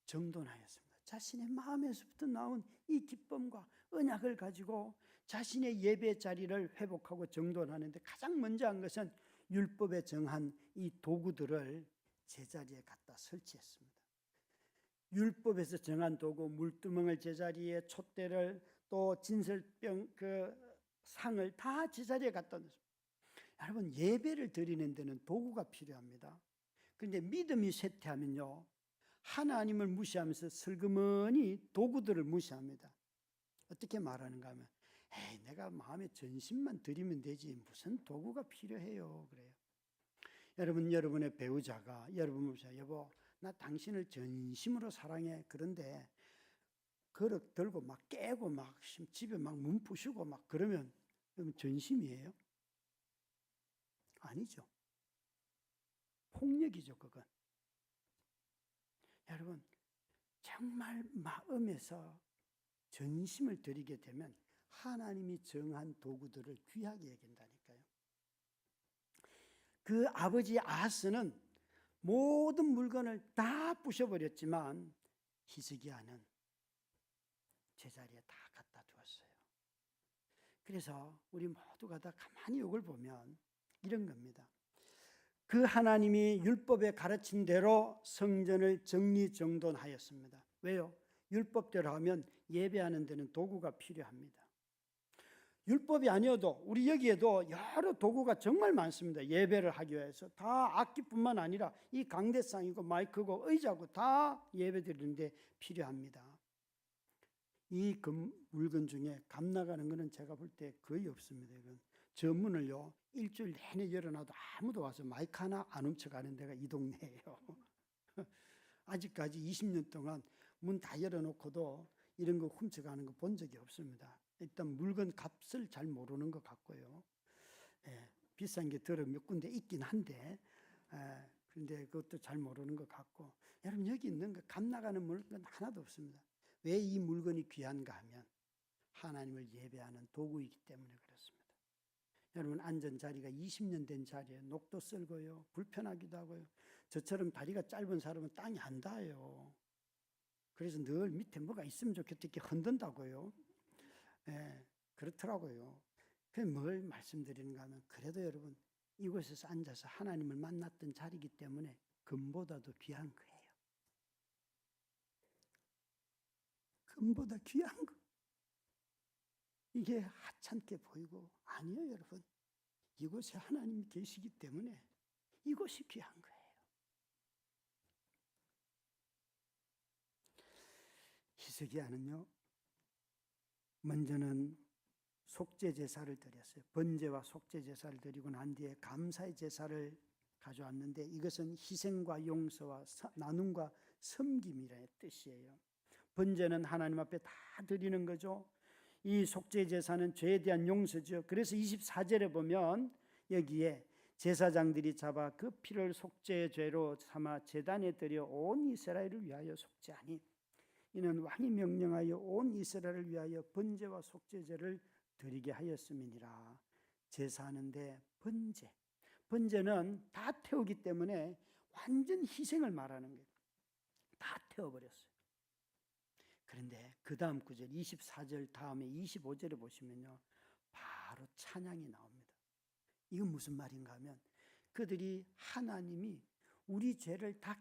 정돈하였습니다. 자신의 마음에서부터 나온 이 기쁨과 언약을 가지고 자신의 예배 자리를 회복하고 정돈하는데 가장 먼저 한 것은 율법에 정한 이 도구들을 제자리에 갖다 설치했습니다. 율법에서 정한 도구, 물두멍을 제자리에, 촛대를, 또 진설병 상을 다 제자리에 갖다 놓습니다. 여러분, 예배를 드리는 데는 도구가 필요합니다. 그런데 믿음이 쇠퇴하면요, 하나님을 무시하면서 슬그머니 도구들을 무시합니다. 어떻게 말하는가 하면, 에이, 내가 마음의 전심만 드리면 되지 무슨 도구가 필요해요, 그래요. 여러분, 여러분의 배우자가 여러분 묻자, 여보, 나 당신을 전심으로 사랑해. 그런데 그릇 들고 막 깨고 막 집에 막 문 부수고 막 그러면 전심이에요? 아니죠. 폭력이죠, 그건. 여러분, 정말 마음에서 전심을 드리게 되면 하나님이 정한 도구들을 귀하게 여긴다니까요. 그 아버지 아하스는 모든 물건을 다 부셔버렸지만 히스기야는 제자리에 다 갖다 두었어요. 그래서 우리 모두가 다 가만히 이걸 보면 이런 겁니다. 그 하나님이 율법에 가르친 대로 성전을 정리정돈하였습니다. 왜요? 율법대로 하면 예배하는 데는 도구가 필요합니다. 율법이 아니어도 우리 여기에도 여러 도구가 정말 많습니다. 예배를 하기 위해서 다 악기뿐만 아니라 이 강대상이고 마이크고 의자고 다 예배 드리는데 필요합니다. 이 물건 중에 값 나가는 거는 제가 볼 때 거의 없습니다. 이건 저 문을요 일주일 내내 열어놔도 아무도 와서 마이크 하나 안 훔쳐가는 데가 이 동네예요. 아직까지 20년 동안 문 다 열어놓고도 이런 거 훔쳐가는 거 본 적이 없습니다. 일단 물건 값을 잘 모르는 것 같고요. 비싼 게 들어 몇 군데 있긴 한데 그런데 그것도 잘 모르는 것 같고, 여러분 여기 있는 거 값 나가는 물건 하나도 없습니다. 왜 이 물건이 귀한가 하면 하나님을 예배하는 도구이기 때문에 그렇습니다. 여러분 앉은 자리가 20년 된 자리에 녹도 쓸고요, 불편하기도 하고요. 저처럼 다리가 짧은 사람은 땅이 안 닿아요. 그래서 늘 밑에 뭐가 있으면 좋겠다 이렇게 흔든다고요. 그렇더라고요. 그래서 뭘 말씀드리는가 하면, 그래도 여러분 이곳에서 앉아서 하나님을 만났던 자리이기 때문에 금보다도 귀한 거예요. 금보다 귀한 거. 이게 하찮게 보이고, 아니요 여러분, 이곳에 하나님이 계시기 때문에 이곳이 귀한 거예요. 히스기야는요 먼저는 속죄 제사를 드렸어요. 번제와 속죄 제사를 드리고 난 뒤에 감사의 제사를 가져왔는데, 이것은 희생과 용서와 나눔과 섬김이라는 뜻이에요. 번제는 하나님 앞에 다 드리는 거죠. 이 속죄 제사는 죄에 대한 용서죠. 그래서 24절에 보면 여기에 제사장들이 잡아 그 피를 속죄의 죄로 삼아 제단에 들여 온 이스라엘을 위하여 속죄하니 이는 왕이 명령하여 온 이스라엘을 위하여 번제와 속죄제를 드리게 하였음이니라. 제사하는데 번제는 다 태우기 때문에 완전 희생을 말하는 거예요. 다 태워버렸어요. 그런데 그 다음 구절 24절 다음에 25절에 보시면요, 바로 찬양이 나옵니다. 이건 무슨 말인가 하면 그들이 하나님이 우리 죄를 다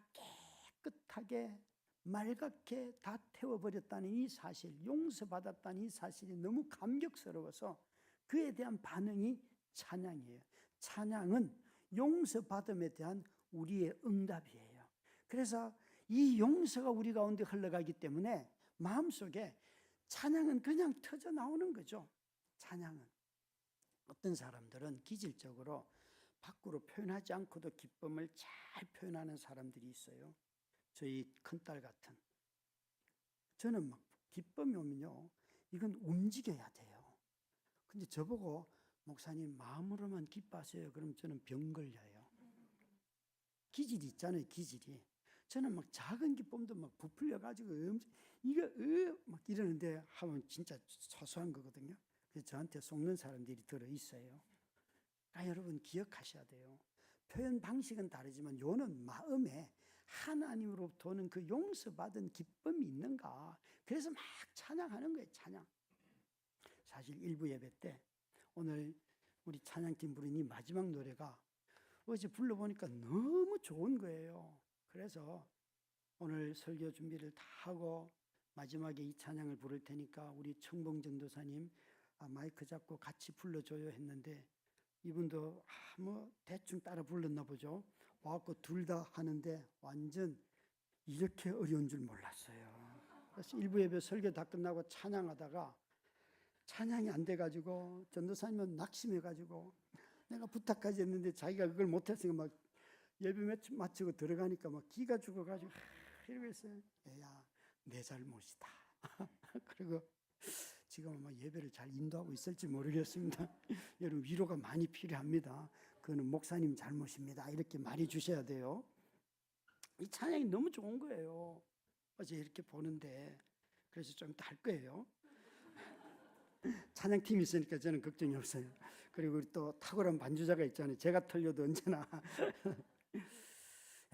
깨끗하게 맑게 다 태워버렸다는 이 사실, 용서받았다는 이 사실이 너무 감격스러워서 그에 대한 반응이 찬양이에요. 찬양은 용서받음에 대한 우리의 응답이에요. 그래서 이 용서가 우리 가운데 흘러가기 때문에 마음속에 찬양은 그냥 터져 나오는 거죠. 찬양은 어떤 사람들은 기질적으로 밖으로 표현하지 않고도 기쁨을 잘 표현하는 사람들이 있어요. 저희 큰딸 같은, 저는 막 기쁨이 오면요, 이건 움직여야 돼요. 근데 저보고 목사님 마음으로만 기뻐하세요. 그럼 저는 병 걸려요. 기질이 있잖아요, 기질이. 저는 막 작은 기쁨도 막 부풀려 가지고 이거 막 이러는데 하면 진짜 소소한 거거든요. 그래서 저한테 속는 사람들이 들어 있어요. 그러니까 여러분 기억하셔야 돼요. 표현 방식은 다르지만 요는 마음에 하나님으로부터 오는 그 용서받은 기쁨이 있는가. 그래서 막 찬양하는 거예요. 찬양. 사실 일부 예배 때 오늘 우리 찬양팀 부른 이 마지막 노래가 어제 불러보니까 너무 좋은 거예요. 그래서 오늘 설교 준비를 다 하고 마지막에 이 찬양을 부를 테니까 우리 청봉 전도사님 마이크 잡고 같이 불러줘요 했는데 이분도 뭐 대충 따라 불렀나 보죠. 와갖고 둘 다 하는데 완전 이렇게 어려운 줄 몰랐어요. 그래서 일부 예배 설교 다 끝나고 찬양하다가 찬양이 안 돼가지고 전도사님은 낙심해가지고 내가 부탁까지 했는데 자기가 그걸 못했으니까 막 예배 마치고 들어가니까 막 기가 죽어가지고 이러고 있어요. 얘야 내 잘못이다. 그리고 지금 아마 예배를 잘 인도하고 있을지 모르겠습니다. 여러분 위로가 많이 필요합니다. 그거는 목사님 잘못입니다. 이렇게 말해 주셔야 돼요. 이 찬양이 너무 좋은 거예요. 어제 이렇게 보는데 그래서 좀 이따 할 거예요. 찬양팀이 있으니까 저는 걱정이 없어요. 그리고 또 탁월한 반주자가 있잖아요. 제가 틀려도 언제나.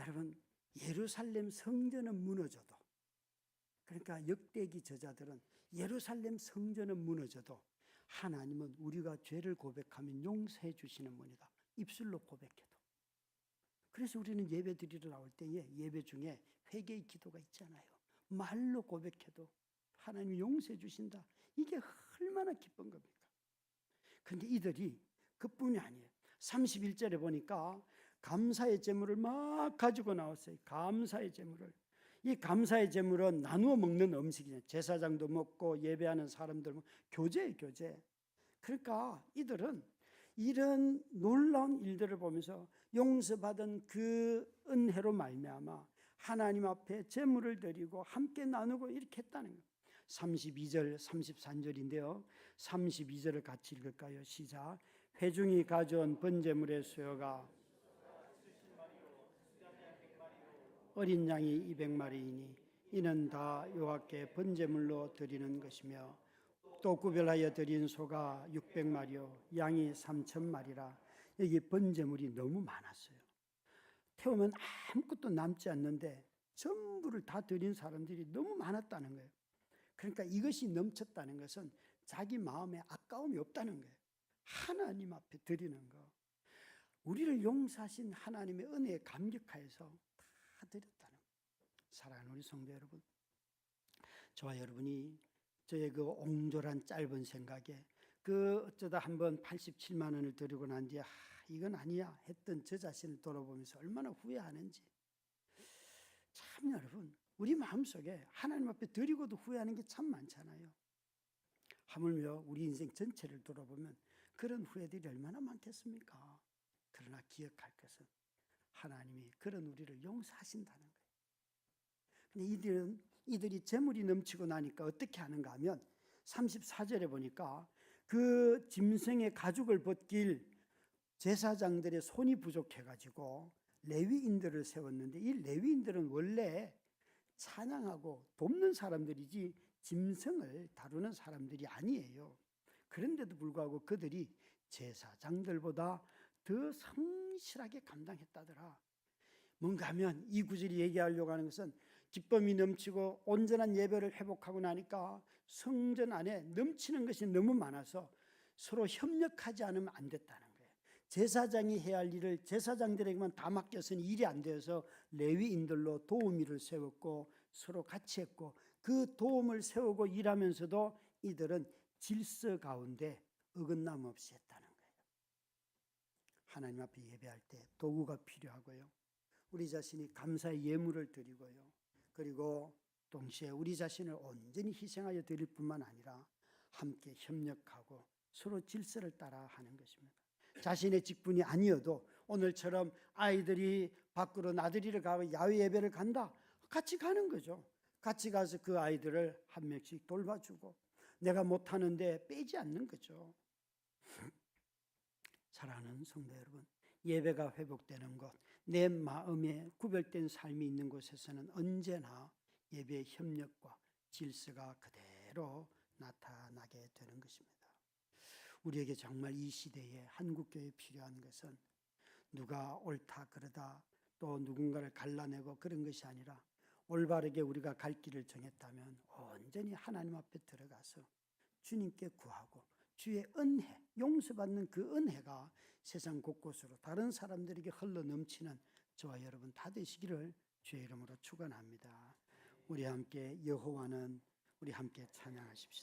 여러분 예루살렘 성전은 무너져도, 그러니까 역대기 저자들은 예루살렘 성전은 무너져도 하나님은 우리가 죄를 고백하면 용서해 주시는 분이다. 입술로 고백해도. 그래서 우리는 예배 드리러 나올 때에 예배 중에 회개의 기도가 있잖아요. 말로 고백해도 하나님이 용서해 주신다. 이게 얼마나 기쁜 겁니까? 그런데 이들이 그뿐이 아니에요. 31절에 보니까 감사의 제물을 막 가지고 나왔어요. 감사의 제물을. 이 감사의 제물은 나누어 먹는 음식이에요. 제사장도 먹고 예배하는 사람들 교제예요, 교제. 그러니까 이들은 이런 놀라운 일들을 보면서 용서받은 그 은혜로 말미암아 하나님 앞에 제물을 드리고 함께 나누고 이렇게 했다는 거예요. 32절, 33절인데요. 32절을 같이 읽을까요? 시작. 회중이 가져온 번제물의 수요가 어린 양이 200마리이니 이는 다 여호와께 번제물로 드리는 것이며 또 구별하여 드린 소가 600마리요 양이 3,000마리라. 여기 번제물이 너무 많았어요. 태우면 아무것도 남지 않는데 전부를 다 드린 사람들이 너무 많았다는 거예요. 그러니까 이것이 넘쳤다는 것은 자기 마음에 아까움이 없다는 거예요. 하나님 앞에 드리는 거. 우리를 용서하신 하나님의 은혜에 감격하여서 다 드렸다는 거예요. 사랑하는 우리 성도 여러분, 저와 여러분이 저의 그 옹졸한 짧은 생각에 그 어쩌다 한번 87만 원을 드리고 난 뒤에 이건 아니야 했던 저 자신을 돌아보면서 얼마나 후회하는지. 참 여러분, 우리 마음속에 하나님 앞에 드리고도 후회하는 게 참 많잖아요. 하물며 우리 인생 전체를 돌아보면 그런 후회들이 얼마나 많겠습니까? 그러나 기억할 것은 하나님이 그런 우리를 용서하신다는 거예요. 근데 이들이 재물이 넘치고 나니까 어떻게 하는가 하면 34절에 보니까 그 짐승의 가죽을 벗길 제사장들의 손이 부족해가지고 레위인들을 세웠는데, 이 레위인들은 원래 찬양하고 돕는 사람들이지 짐승을 다루는 사람들이 아니에요. 그런데도 불구하고 그들이 제사장들보다 더 성실하게 감당했다더라. 뭔가 하면 이 구절이 얘기하려고 하는 것은 기쁨이 넘치고 온전한 예배를 회복하고 나니까 성전 안에 넘치는 것이 너무 많아서 서로 협력하지 않으면 안 됐다는 거예요. 제사장이 해야 할 일을 제사장들에게만 다 맡겼으니 일이 안 되어서 레위인들로 도우미를 세웠고 서로 같이 했고, 그 도움을 세우고 일하면서도 이들은 질서 가운데 어긋남 없이 했다는 거예요. 하나님 앞에 예배할 때 도구가 필요하고요. 우리 자신이 감사의 예물을 드리고요. 그리고 동시에 우리 자신을 온전히 희생하여 드릴 뿐만 아니라 함께 협력하고 서로 질서를 따라 하는 것입니다. 자신의 직분이 아니어도 오늘처럼 아이들이 밖으로 나들이를 가고 야외 예배를 간다, 같이 가는 거죠. 같이 가서 그 아이들을 한 명씩 돌봐주고 내가 못하는데 빼지 않는 거죠. 사랑하는 성도 여러분, 예배가 회복되는 곳, 내 마음에 구별된 삶이 있는 곳에서는 언제나 예배의 협력과 질서가 그대로 나타나게 되는 것입니다. 우리에게 정말 이 시대에 한국교회에 필요한 것은 누가 옳다 그러다 또 누군가를 갈라내고 그런 것이 아니라, 올바르게 우리가 갈 길을 정했다면 온전히 하나님 앞에 들어가서 주님께 구하고 주의 은혜, 용서받는 그 은혜가 세상 곳곳으로 다른 사람들에게 흘러 넘치는 저와 여러분 다 되시기를 주의 이름으로 축원합니다. 우리 함께 여호와는, 우리 함께 찬양하십시다.